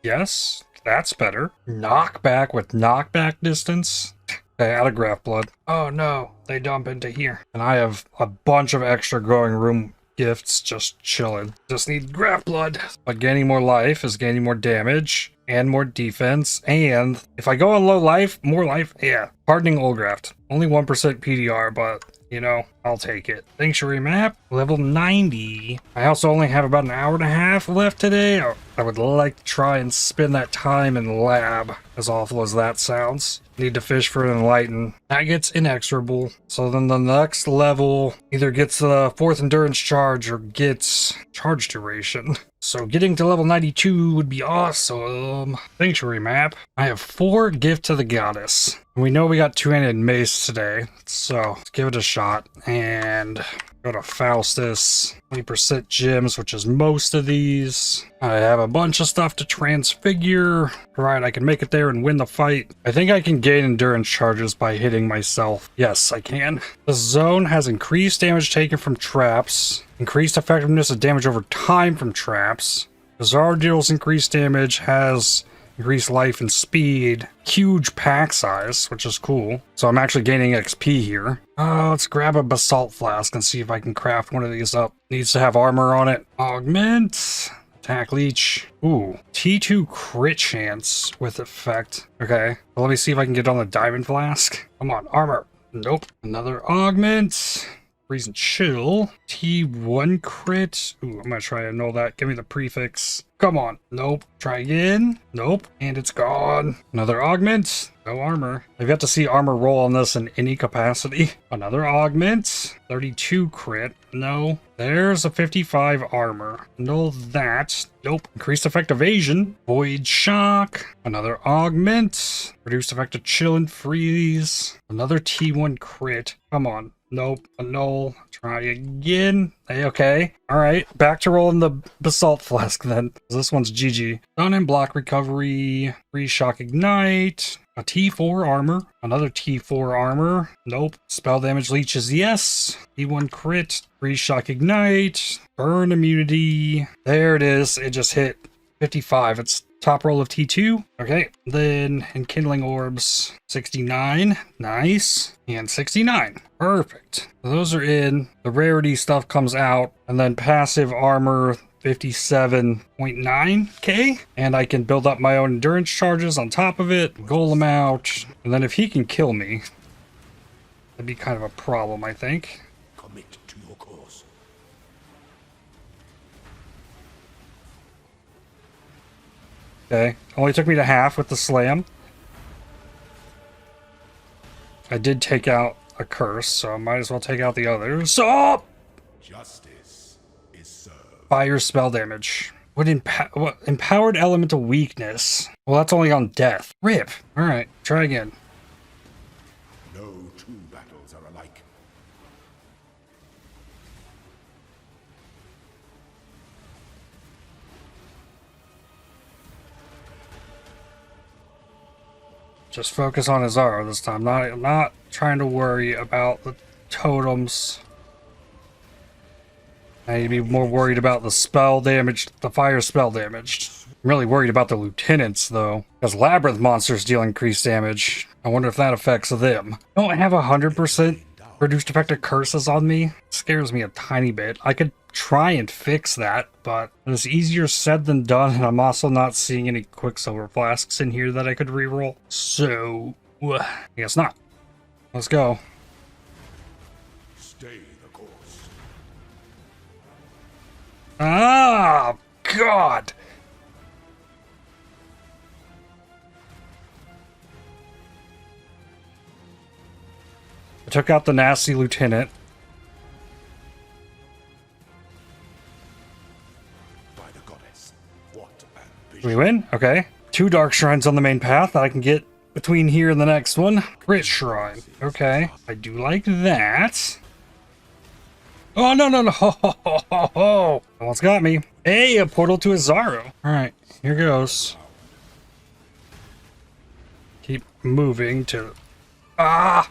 Yes, that's better. Knockback with knockback distance. Okay, out of Graft Blood. Oh no, they dump into here. And I have a bunch of extra growing room gifts just chilling. Just need Graft Blood. But gaining more life is gaining more damage and more defense. And if I go on low life, more life, yeah. Hardening Olgraft. Only 1% PDR, but you know, I'll take it. Sanctuary map, level 90. I also only have about an hour and a half left today. I would like to try and spend that time in lab, as awful as that sounds. Need to fish for an Enlighten. That gets inexorable. So then the next level either gets the 4th endurance charge or gets charge duration. So getting to level 92 would be awesome. Sanctuary map. I have 4 Gift to the Goddess. We know we got 2-handed mace today, so let's give it a shot. And go to Faustus. 20% gems, which is most of these. I have a bunch of stuff to transfigure. Alright, I can make it there and win the fight. I think I can gain endurance charges by hitting myself. Yes, I can. The zone has increased damage taken from traps. Increased effectiveness of damage over time from traps. Bizarre deals increased damage, has increased life and speed. Huge pack size, which is cool. So I'm actually gaining XP here. Let's grab a Basalt Flask and see if I can craft one of these up. Needs to have armor on it. Augment. Attack Leech. Ooh. T2 crit chance with effect. Okay. Well, let me see if I can get on the Diamond Flask. Come on, armor. Nope. Another augment. Freeze and Chill. T1 crit. Ooh, I'm gonna try to annul that. Give me the prefix. Come on. Nope. Try again. Nope. And it's gone. Another augment. No armor. I've got to see armor roll on this in any capacity. Another augment. 32 crit. No. There's a 55 armor. Annul that. Nope. Increased effect evasion. Void shock. Another augment. Reduced effect of chill and freeze. Another T1 crit. Come on. Nope. Annul. Try again. Hey, okay. Alright. Back to rolling the Basalt Flask then. This one's GG. Stun and block recovery. Free shock ignite. A T4 armor. Another T4 armor. Nope. Spell damage leeches, yes. T1 crit. Free shock ignite. Burn immunity. There it is. It just hit 55. It's top roll of T2. Okay. Then enkindling orbs. 69. Nice. And 69. Perfect. So those are in. The rarity stuff comes out. And then passive armor 57.9k, and I can build up my own endurance charges on top of it, golem out, and then if he can kill me, that'd be kind of a problem, I think. Commit to your cause. Okay, only took me to half with the slam. I did take out a curse, so I might as well take out the others. Oh! Justice is served. Fire spell damage. What empowered elemental weakness? Well, that's only on death. Rip. Alright, try again. No two battles are alike. Just focus on Azaro this time. Not trying to worry about the totems. I need to be more worried about the spell damage, the fire spell damage. I'm really worried about the lieutenants, though, because Labyrinth monsters deal increased damage. I wonder if that affects them. I don't have 100% reduced effective curses on me. It scares me a tiny bit. I could try and fix that, but it's easier said than done, and I'm also not seeing any Quicksilver Flasks in here that I could reroll. So, I guess not. Let's go. Stay the course. Ah, God. I took out the nasty lieutenant. By the goddess, what Do we win? Okay. 2 dark shrines on the main path that I can get between here and the next one. Crit shrine. Okay. I do like that. Oh, no, no, no. Ho, ho, ho, ho, ho. Almost got me. Hey, a portal to Azaro. Alright, here goes. Keep moving to... Ah!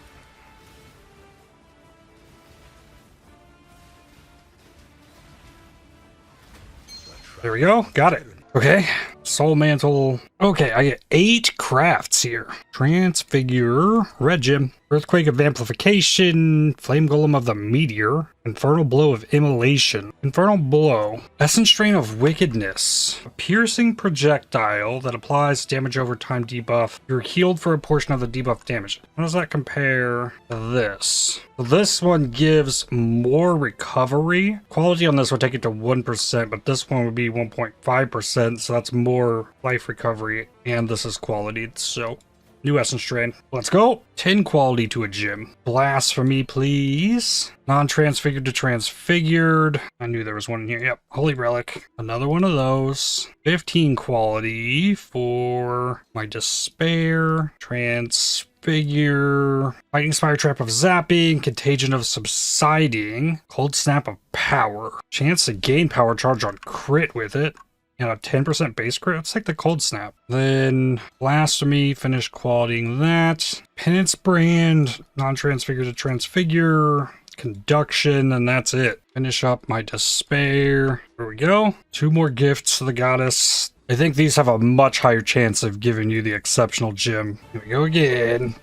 There we go. Got it. Okay. Soul Mantle. Okay, I get 8 crafts here. Transfigure. Red Gem. Earthquake of Amplification. Flame Golem of the Meteor. Infernal Blow of Immolation. Infernal Blow. Essence Strain of Wickedness. A piercing projectile that applies damage over time debuff. You're healed for a portion of the debuff damage. How does that compare to this? So this one gives more recovery. Quality on this would take it to 1%, but this one would be 1.5%, so that's more life recovery, and this is quality, so new essence strain. Let's go. 10 quality to a gem. Blasphemy, please. Non-transfigured to transfigured. I knew there was one in here. Yep. Holy relic. Another one of those. 15 quality for my despair. Transfigure. Lightning Spire Trap of Zapping. Contagion of Subsiding. Cold Snap of Power. Chance to gain power charge on crit with it. And a 10% base crit. Let's take the Cold Snap. Then Blasphemy, finish qualitying that. Penance Brand, non-transfigure to transfigure. Conduction, and that's it. Finish up my despair. There we go. 2 more gifts to the goddess. I think these have a much higher chance of giving you the exceptional gem. Here we go again.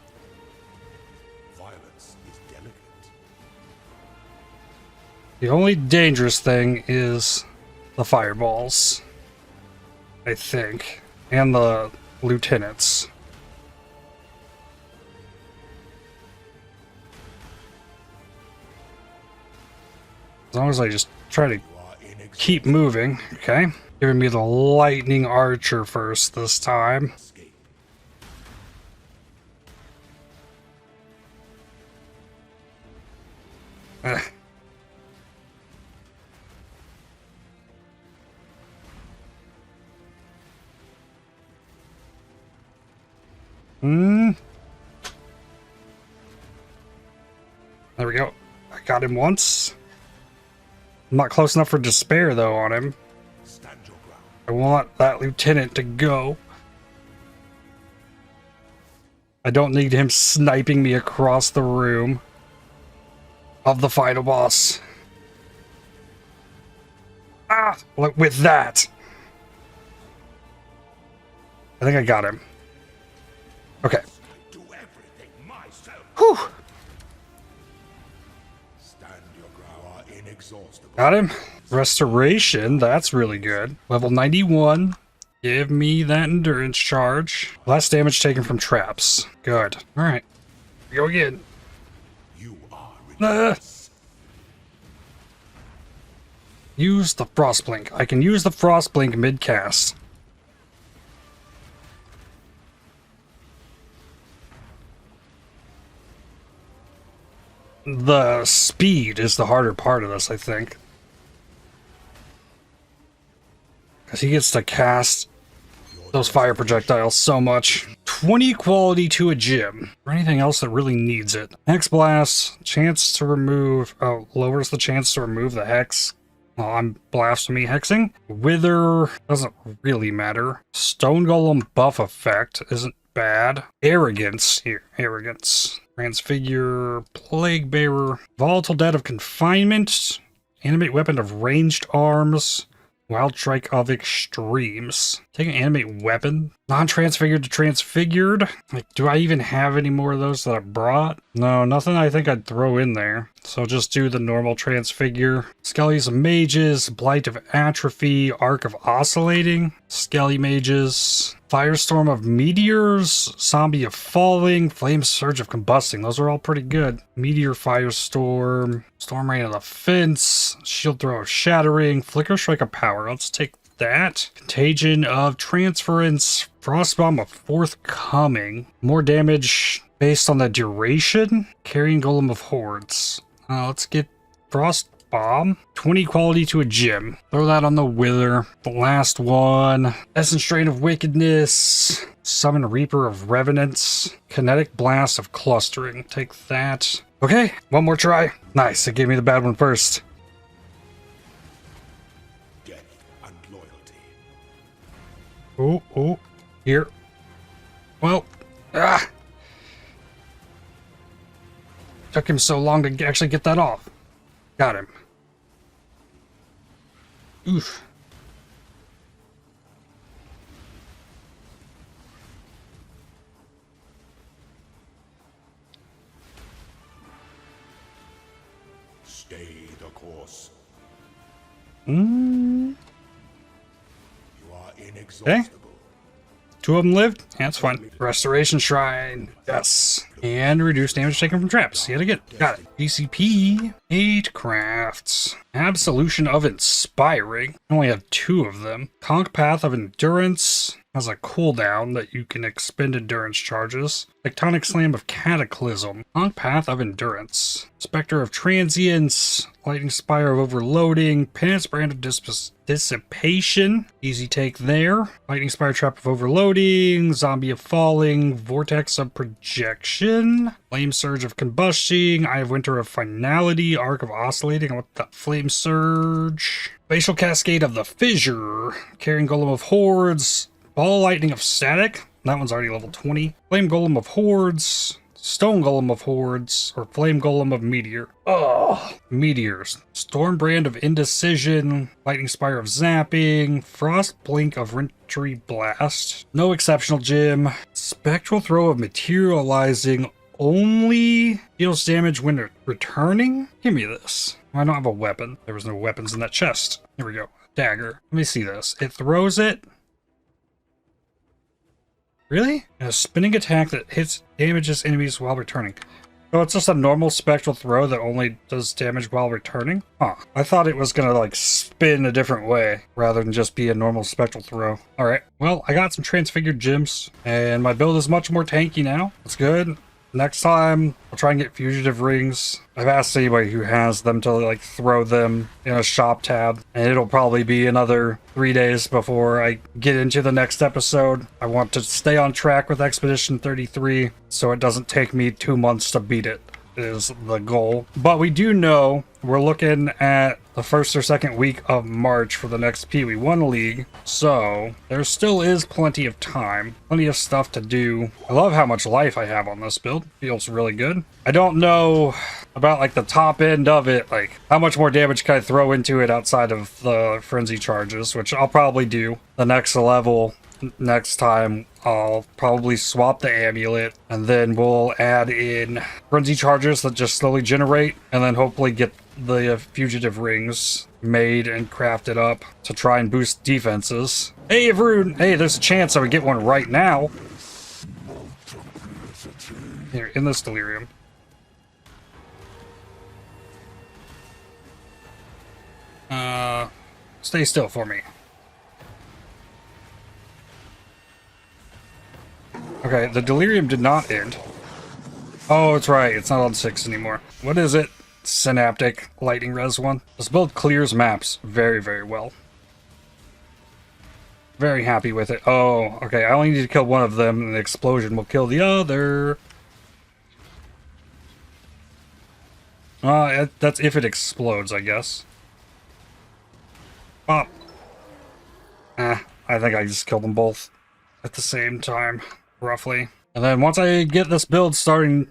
Violence is delicate. The only dangerous thing is the fireballs, I think, and the lieutenants. long as I just try to keep moving. Okay. Giving me the lightning archer first this time. There we go. I got him once. I'm not close enough for despair, though, on him. I want that lieutenant to go. I don't need him sniping me across the room of the final boss. Ah! Look, with that. I think I got him. Okay. Whew! Got him. Restoration, that's really good. Level 91. Give me that endurance charge. Less damage taken from traps. Good. Alright. Go again. Use the frost blink. I can use the frost blink mid-cast. The speed is the harder part of this, I think. Because he gets to cast those fire projectiles so much. 20 quality to a gym. Or anything else that really needs it. Hex Blast, chance to remove... Oh, lowers the chance to remove the hex. Well, I'm blasphemy hexing. Wither doesn't really matter. Stone Golem buff effect isn't bad. Arrogance. Here, arrogance. Transfigure, Plague Bearer, Volatile Debt of Confinement, Animate Weapon of Ranged Arms, Wild Strike of Extremes. Take an animate weapon. Non-transfigured to transfigured. Like, do I even have any more of those that I brought? No, nothing I think I'd throw in there. So just do the normal transfigure. Skellies of Mages, Blight of Atrophy, Arc of Oscillating, Skelly Mages, Firestorm of Meteors, Zombie of Falling, Flame Surge of Combusting. Those are all pretty good. Meteor Firestorm, Storm Rain of the Fence, Shield Throw of Shattering, Flicker Strike of Power. Let's take that. Contagion of Transference, Frostbomb of Forthcoming. More damage based on the duration. Carrying Golem of Hordes. Let's get Frostbomb. 20 quality to a gym. Throw that on the Wither. The last one. Essence Strain of Wickedness. Summon Reaper of Revenants. Kinetic Blast of Clustering. Take that. Okay, one more try. Nice, it gave me the bad one first. Oh, here. Well, took him so long to actually get that off. Got him. Oof. Stay the course. You are inexhaustible. Okay. 2 of them lived? Yeah, that's fine. Restoration Shrine. Yes. And reduce damage taken from traps. Yet again. Got it. GCP. 8 crafts. Absolution of Inspiring. I only have 2 of them. Conch Path of Endurance. Has a cooldown that you can expend endurance charges. Tectonic Slam of Cataclysm. Conch Path of Endurance. Spectre of Transience. Lightning Spire of Overloading. Penance Brand of Dissipation. Easy take there. Lightning Spire Trap of Overloading. Zombie of Falling. Vortex of Projection. Flame Surge of Combusting. Eye of Winter of Finality. Arc of Oscillating. I want that Flame Surge. Facial Cascade of the Fissure. Carrying Golem of Hordes. Ball Lightning of Static. That one's already level 20. Flame Golem of Hordes. Stone Golem of Hordes. Or Flame Golem of Meteor. Oh, Meteors. Storm Brand of Indecision. Lightning Spire of Zapping. Frost Blink of Wintry Blast. No exceptional gem. Spectral Throw of Materializing. Only deals damage when returning? Give me this. I don't have a weapon. There was no weapons in that chest. Here we go. Dagger. Let me see this. It throws it. Really? A spinning attack that hits damages enemies while returning. So it's just a normal spectral throw that only does damage while returning? Huh. I thought it was gonna like spin a different way rather than just be a normal spectral throw. Alright, well, I got some transfigured gems and my build is much more tanky now. That's good. Next time, I'll try and get fugitive rings. I've asked anybody who has them to like throw them in a shop tab, and it'll probably be another 3 days before I get into the next episode. I want to stay on track with Expedition 33 so it doesn't take me 2 months to beat it, is the goal. But we do know we're looking at the first or second week of March for the next Pee Wee 1 League, so there still is plenty of time, plenty of stuff to do. I love how much life I have on this build. Feels really good. I don't know about like the top end of it, like how much more damage can I throw into it outside of the frenzy charges, which I'll probably do the next level. Next time I'll probably swap the amulet and then we'll add in frenzy charges that just slowly generate, and then hopefully get the fugitive rings made and crafted up to try and boost defenses. Hey everyone, hey, there's a chance I would get one right now. Here, in this delirium. Stay still for me. Okay, the delirium did not end. Oh, it's right, it's not on 6 anymore. What is it? Synaptic lightning res one. This build clears maps very, very well. Very happy with it. Oh, okay, I only need to kill one of them and the explosion will kill the other. That's if it explodes, I guess. Pop. I think I just killed them both at the same time, roughly. And then once I get this build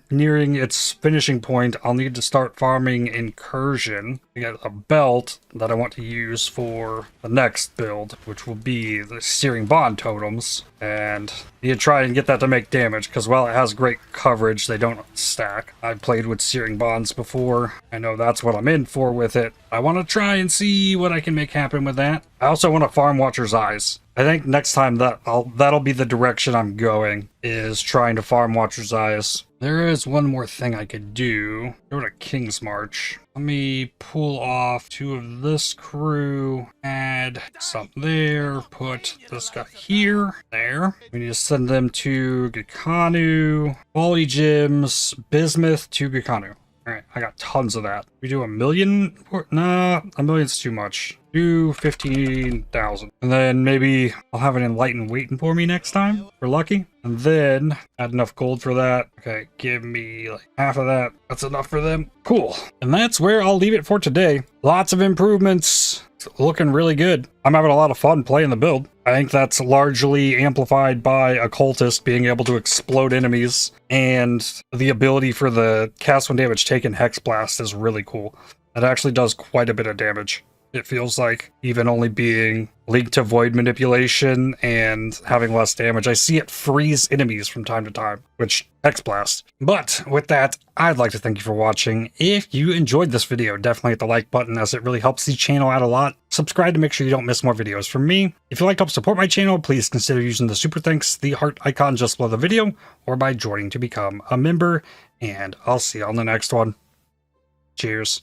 nearing its finishing point, I'll need to start farming Incursion to get a belt that I want to use for the next build, which will be the Searing Bond totems. And you try and get that to make damage, because while it has great coverage, they don't stack. I've played with Searing Bonds before. I know that's what I'm in for with it. I want to try and see what I can make happen with that. I also want to farm Watcher's Eyes. I think next time that'll be the direction I'm going, is trying to farm Watcher's Eyes. There is one more thing I could do. Go to King's March. Let me pull off 2 of this crew, add something there, put this guy here, there. We need to send them to Gekanu, quality gems, bismuth to Gekanu. Alright, I got tons of that. We do 1 million? Nah, 1 million's too much. Do 15,000. And then maybe I'll have an Enlighten waiting for me next time. If we're lucky. And then add enough gold for that. Okay, give me like half of that. That's enough for them. Cool. And that's where I'll leave it for today. Lots of improvements. It's looking really good. I'm having a lot of fun playing the build. I think that's largely amplified by Occultist being able to explode enemies, and the ability for the cast when damage taken Hex Blast is really cool. It actually does quite a bit of damage. It feels like even only being linked to void manipulation and having less damage. I see it freeze enemies from time to time, which Hex Blast. But with that, I'd like to thank you for watching. If you enjoyed this video, definitely hit the like button, as it really helps the channel out a lot. Subscribe to make sure you don't miss more videos from me. If you'd like to help support my channel, please consider using the super thanks, the heart icon just below the video, or by joining to become a member. And I'll see you on the next one. Cheers.